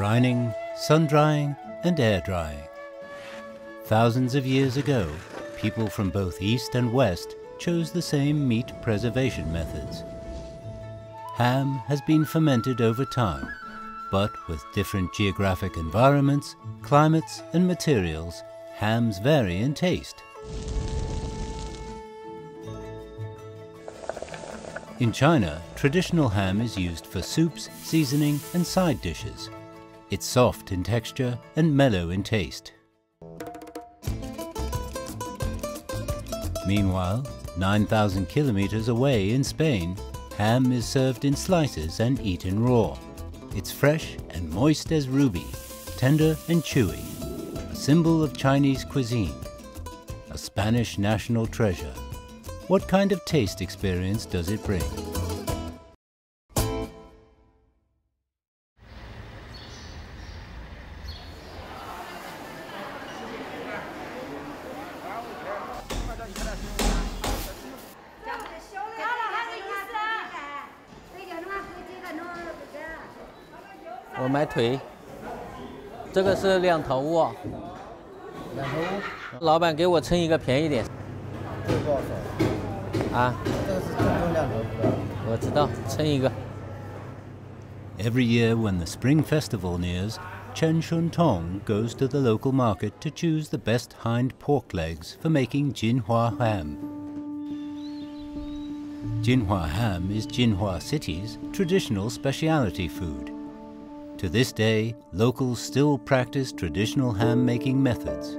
brining, sun-drying, and air-drying. Thousands of years ago, people from both East and West chose the same meat preservation methods. Ham has been fermented over time, but with different geographic environments, climates, and materials, hams vary in taste. In China, traditional ham is used for soups, seasoning, and side dishes. It's soft in texture and mellow in taste. Meanwhile, 9,000 kilometers away in Spain, ham is served in slices and eaten raw. It's fresh and moist as ruby, tender and chewy, a symbol of Chinese cuisine, a Spanish national treasure. What kind of taste experience does it bring?我买腿，这个是2头乌，老板给我称一个便宜点。这个多少？啊？这个是正宗2头乌。我知道，称一个。Every year when the Spring Festival nears, Chen Shun Tong goes to the local market to choose the best hind pork legs for making Jinhua ham. Jinhua ham is Jinhua City's traditional specialty food. To this day, locals still practice traditional ham-making methods.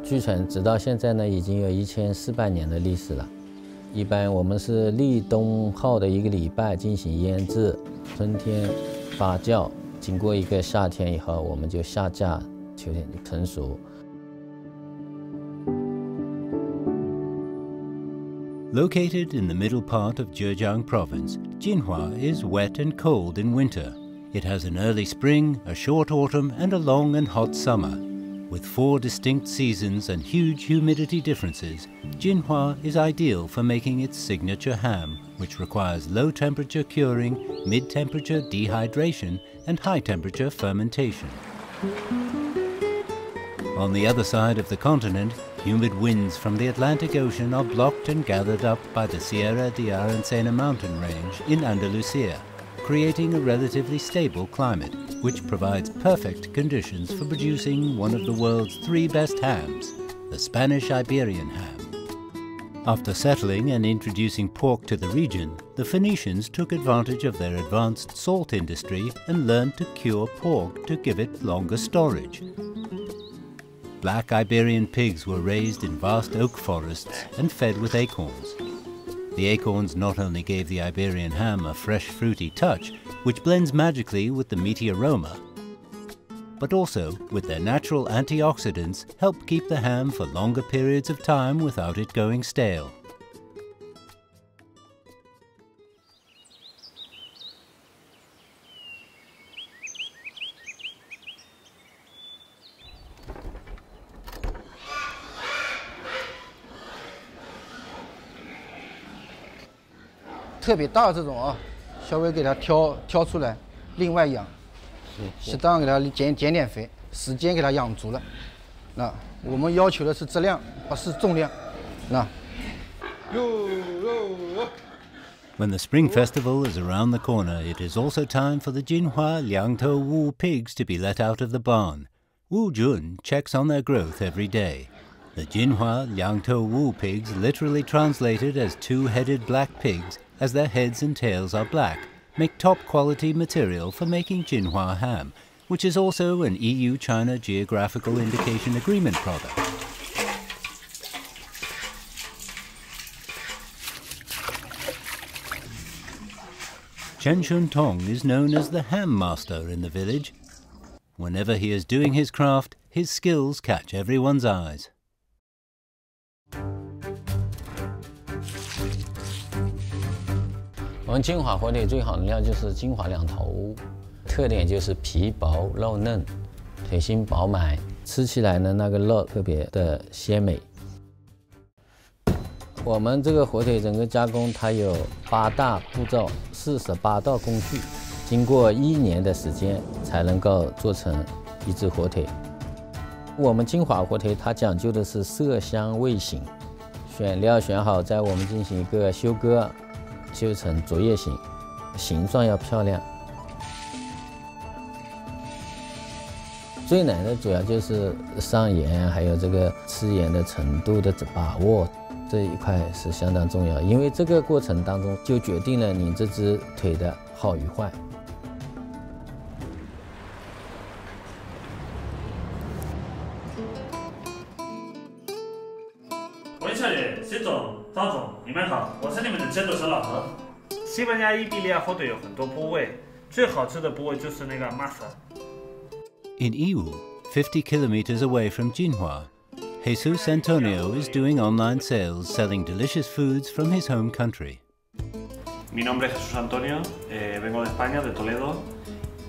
据传，直到现在呢，已经有1400年的历史了。一般我们是立冬后的1个礼拜进行腌制，春天发酵，经过1个夏天以后，我们就下架，秋天就成熟。 Located in the middle part of Zhejiang province, Jinhua is wet and cold in winter. It has an early spring, a short autumn, and a long and hot summer. With 4 distinct seasons and huge humidity differences, Jinhua is ideal for making its signature ham, which requires low-temperature curing, mid-temperature dehydration, and high-temperature fermentation. On the other side of the continent, humid winds from the Atlantic Ocean are blocked and gathered up by the Sierra de Arancena mountain range in Andalusia, creating a relatively stable climate, which provides perfect conditions for producing one of the world's 3 best hams, the Spanish Iberian ham. After settling and introducing pork to the region, the Phoenicians took advantage of their advanced salt industry and learned to cure pork to give it longer storage. Black Iberian pigs were raised in vast oak forests and fed with acorns. The acorns not only gave the Iberian ham a fresh, fruity touch, which blends magically with the meaty aroma, but also, with their natural antioxidants, help keep the ham for longer periods of time without it going stale. "特别大这种啊，稍微给它挑出来，另外养，适当给它减点肥，时间给它养足了。那我们要求的是质量，不是重量。那。When the Spring Festival is around the corner, it is also time for the Jinhua Liangtou Wu pigs to be let out of the barn. Wu Jun checks on their growth every day. The Jinhua Liangtou Wu pigs, literally translated as 2-headed black pigs, as their heads and tails are black, make top-quality material for making Jinhua ham, which is also an EU-China Geographical Indication Agreement product. Chen Shun Tong is known as the ham master in the village. Whenever he is doing his craft, his skills catch everyone's eyes. 我们金华火腿最好的料就是金华2头乌，特点就是皮薄肉嫩，腿心饱满，吃起来呢那个肉特别的鲜美。我们这个火腿整个加工它有8大步骤，48道工序，经过1年的时间才能够做成一只火腿。我们金华火腿它讲究的是色香味形，选料选好，在我们进行一个修割，修成竹叶形，形状要漂亮。最难的主要就是上盐，还有这个吃盐的程度的把握，这一块是相当重要，因为这个过程当中就决定了你这只腿的好与坏。文小姐、习总、张总，你们好，我是你们的接手老何。西班牙、伊比利亚火腿有很多部位，最好吃的部位就是那个 masa。In Yiwu, 50 kilometers away from Jinhua, Jesus Antonio is doing online sales selling delicious foods from his home country. Mi nombre es Jesús Antonio, vengo de España, de Toledo,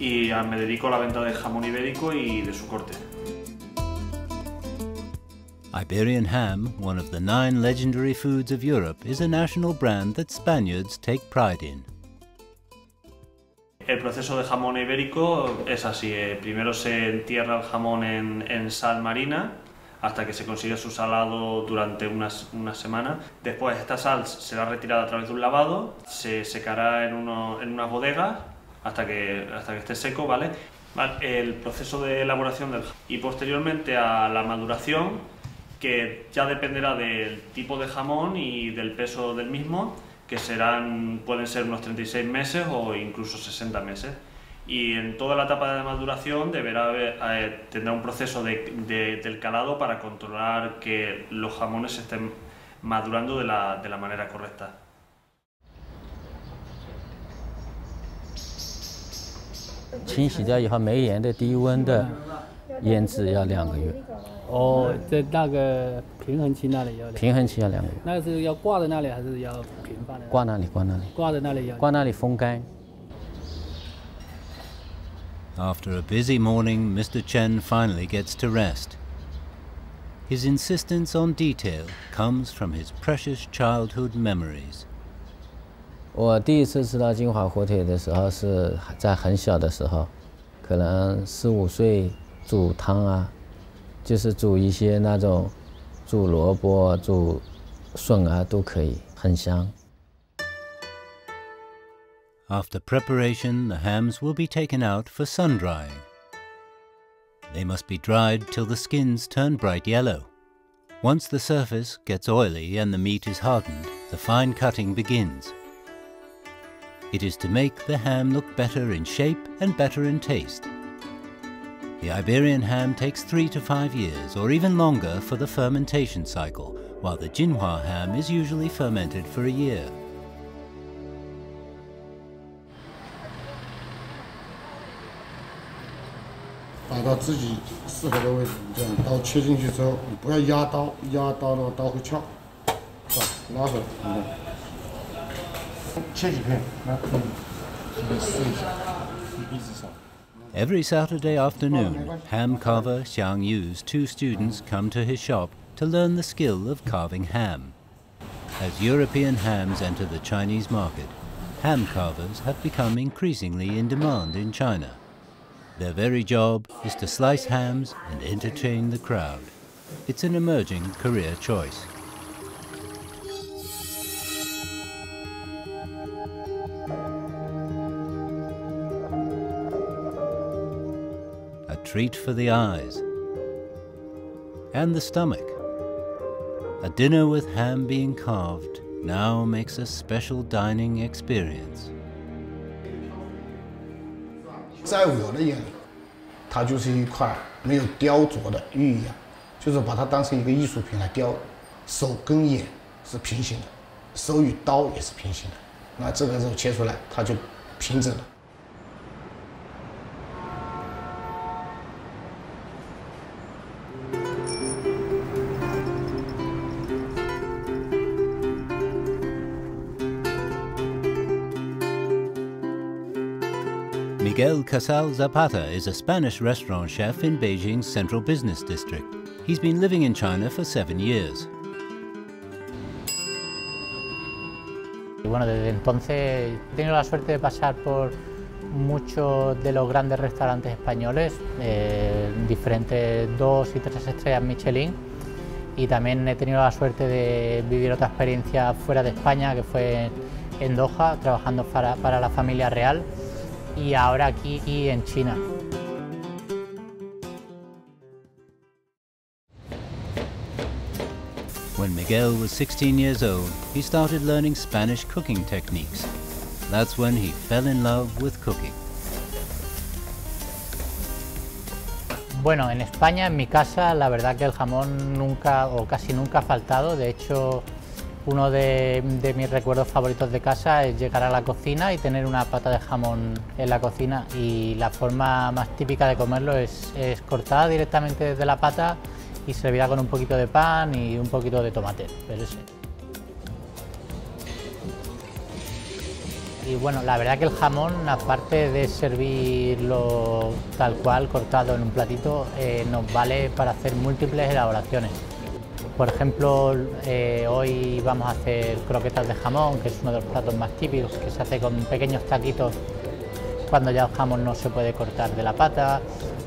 y me dedico a la venta de jamón ibérico y de su corte. Iberian ham, one of the 9 legendary foods of Europe, is a national brand that Spaniards take pride in. El proceso de jamón ibérico es así, primero se entierra el jamón en sal marina hasta que se consigue su salado durante una semana. Después esta sal será retirada a través de un lavado, se secará en unas bodegas hasta que esté seco, ¿vale? El proceso de elaboración del jamón y posteriormente a la maduración, que ya dependerá del tipo de jamón y del peso del mismo, que pueden ser unos 36 meses o incluso 60 meses. Y en toda la etapa de maduración tendrá un proceso del calado para controlar que los jamones estén madurando de la manera correcta. 清洗掉以后没盐的低温的腌制要2个月。哦，在那个平衡期那里要平衡期要2个月。那是要挂在那里还是要平放的？挂那里，挂那里。挂在那里要。挂那里风干。After a busy morning, Mr. Chen finally gets to rest. His insistence on detail comes from his precious childhood memories. 我第一次吃到金华火腿的时候是在很小的时候，可能4、5岁，煮汤啊，就是煮一些那种煮萝卜、煮笋啊都可以，很香。After preparation, the hams will be taken out for sun drying. They must be dried till the skins turn bright yellow. Once the surface gets oily and the meat is hardened, the fine cutting begins. It is to make the ham look better in shape and better in taste. The Iberian ham takes 3 to 5 years or even longer for the fermentation cycle, while the Jinhua ham is usually fermented for a year. 打到自己适合的位置，这样刀切进去之后，你不要压刀，压刀的话刀会翘，拉回来，切几片，来，你试一下，你一直上。 Every Saturday afternoon, ham carver Xiang Yu's 2 students come to his shop to learn the skill of carving ham. As European hams enter the Chinese market, ham carvers have become increasingly in demand in China. Their very job is to slice hams and entertain the crowd. It's an emerging career choice. A treat for the eyes and the stomach. A dinner with ham being carved now makes a special dining experience. 在我的眼里，它就是一块没有雕琢的玉一样，就是把它当成一个艺术品来雕。手跟眼是平行的，手与刀也是平行的。那这个时候切出来，它就平整了。 Miguel Casal Zapata is a Spanish restaurant chef in Beijing's central business district. He's been living in China for 7 years. Y bueno, desde entonces he tenido la suerte de pasar por muchos de los grandes restaurantes españoles, diferentes 2 y 3 estrellas Michelin, y también he tenido la suerte de vivir otra experiencia fuera de España, que fue en Doha, trabajando para la familia real, y ahora aquí en China. When Miguel was 16 years old, he started learning Spanish cooking techniques. That's when he fell in love with cooking. Bueno, en España, en mi casa, la verdad que el jamón nunca o casi nunca ha faltado. De hecho, uno de mis recuerdos favoritos de casa es llegar a la cocina y tener una pata de jamón en la cocina. Y la forma más típica de comerlo es cortada directamente desde la pata y servida con un poquito de pan y un poquito de tomate. Pero sí. Y bueno, la verdad que el jamón, aparte de servirlo tal cual, cortado en un platito, nos vale para hacer múltiples elaboraciones. Por ejemplo, hoy vamos a hacer croquetas de jamón, que es uno de los platos más típicos, que se hace con pequeños taquitos cuando ya el jamón no se puede cortar de la pata.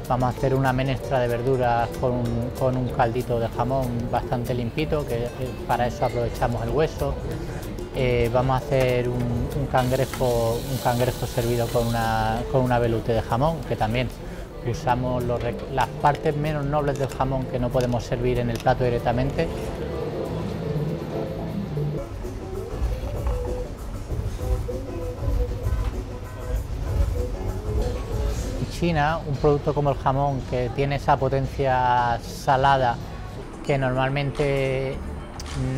Vamos a hacer una menestra de verduras con un caldito de jamón bastante limpito, que para eso aprovechamos el hueso. Vamos a hacer un cangrejo servido con una velute de jamón, que también usamos las partes menos nobles del jamón que no podemos servir en el plato directamente. En China, un producto como el jamón, que tiene esa potencia salada que normalmente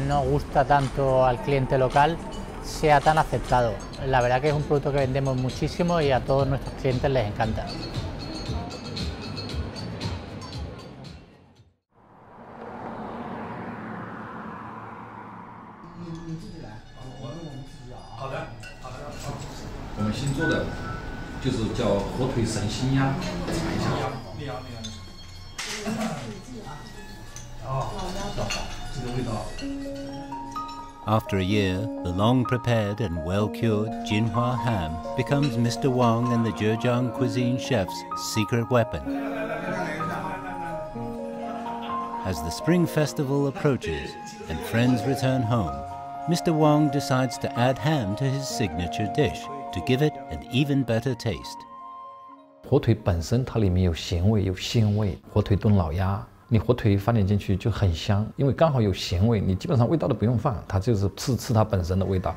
no gusta tanto al cliente local, sea tan aceptado. La verdad que es un producto que vendemos muchísimo y a todos nuestros clientes les encanta. After a year, the long-prepared and well-cured Jinhua ham becomes Mr. Wang and the Zhejiang cuisine chef's secret weapon. As the Spring Festival approaches and friends return home, Mr. Wang decides to add ham to his signature dish to give it an even better taste. 火腿本身它里面有咸味有鲜味，火腿炖老鸭，你火腿放点进去就很香，因为刚好有咸味，你基本上味道都不用放，它就是吃它本身的味道。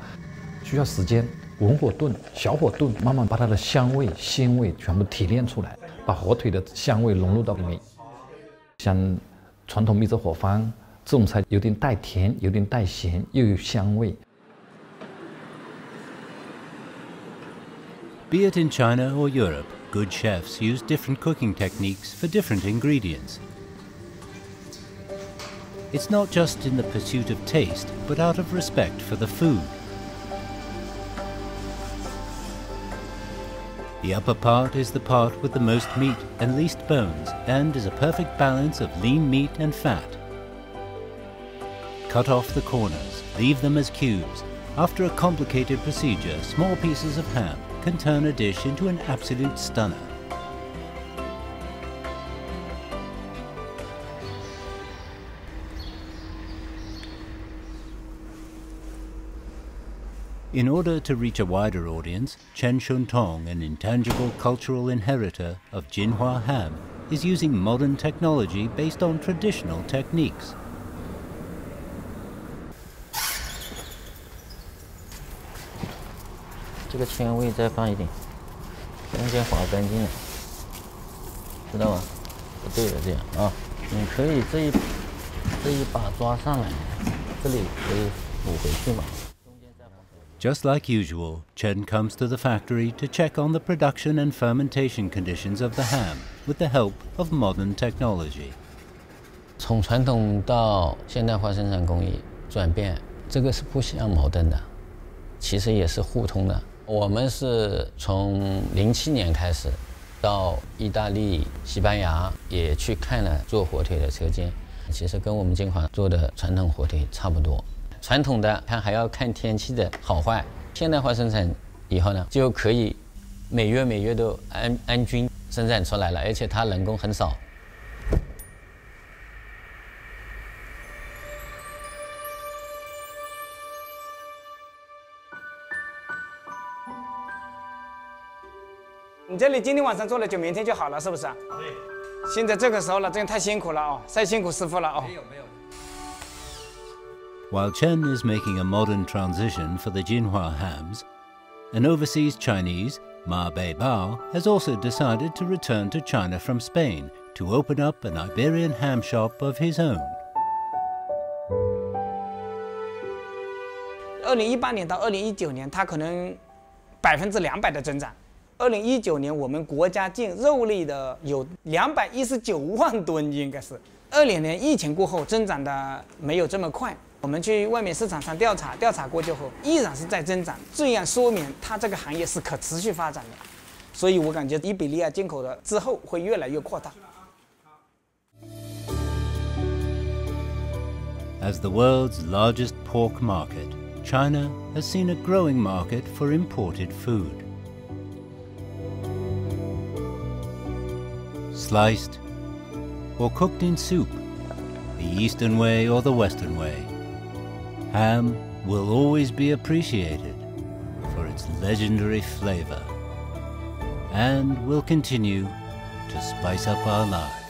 需要时间，文火炖，小火炖，慢慢把它的香味、鲜味全部提炼出来，把火腿的香味融入到里面。像传统蜜汁火方这种菜，有点带甜，有点带咸，又有香味。 Be it in China or Europe, good chefs use different cooking techniques for different ingredients. It's not just in the pursuit of taste, but out of respect for the food. The upper part is the part with the most meat and least bones, and is a perfect balance of lean meat and fat. Cut off the corners, leave them as cubes. After a complicated procedure, small pieces of ham can turn a dish into an absolute stunner. In order to reach a wider audience, Chen Shuntong, an intangible cultural inheritor of Jinhua ham, is using modern technology based on traditional techniques. 这个纤维再放一点，中间划干净了，知道吗？不对了，这样啊，你可以这一把抓上来，这里可以补回去嘛。 Just like usual, Chen comes to the factory to check on the production and fermentation conditions of the ham with the help of modern technology. 从传统到现代化生产工艺转变，这个是不相矛盾的，其实也是互通的。我们是从07年开始，到意大利、西班牙也去看了做火腿的车间，其实跟我们金华做的传统火腿差不多。 传统的它还要看天气的好坏，现代化生产以后呢，就可以每月都安均生产出来了，而且它人工很少。你这里今天晚上做了，就明天就好了，是不是？对。现在这个时候了，真的太辛苦了哦，太辛苦师傅了哦。没有。While Chen is making a modern transition for the Jinhua hams, an overseas Chinese, Ma Beibao, has also decided to return to China from Spain to open up an Iberian ham shop of his own. 2018年到2019年，它可能200%的增长。2019年我们国家进肉类的有219万吨，应该是。20年疫情过后增长的没有这么快。我们去外面市场上调查过之后，依然是在增长，这样说明它这个行业是可持续发展的。所以我感觉伊比利亚进口的之后会越来越扩大。As the world's largest pork market, China has seen a growing market for imported food. Sliced or cooked in soup, the Eastern way or the Western way, ham will always be appreciated for its legendary flavor and will continue to spice up our lives.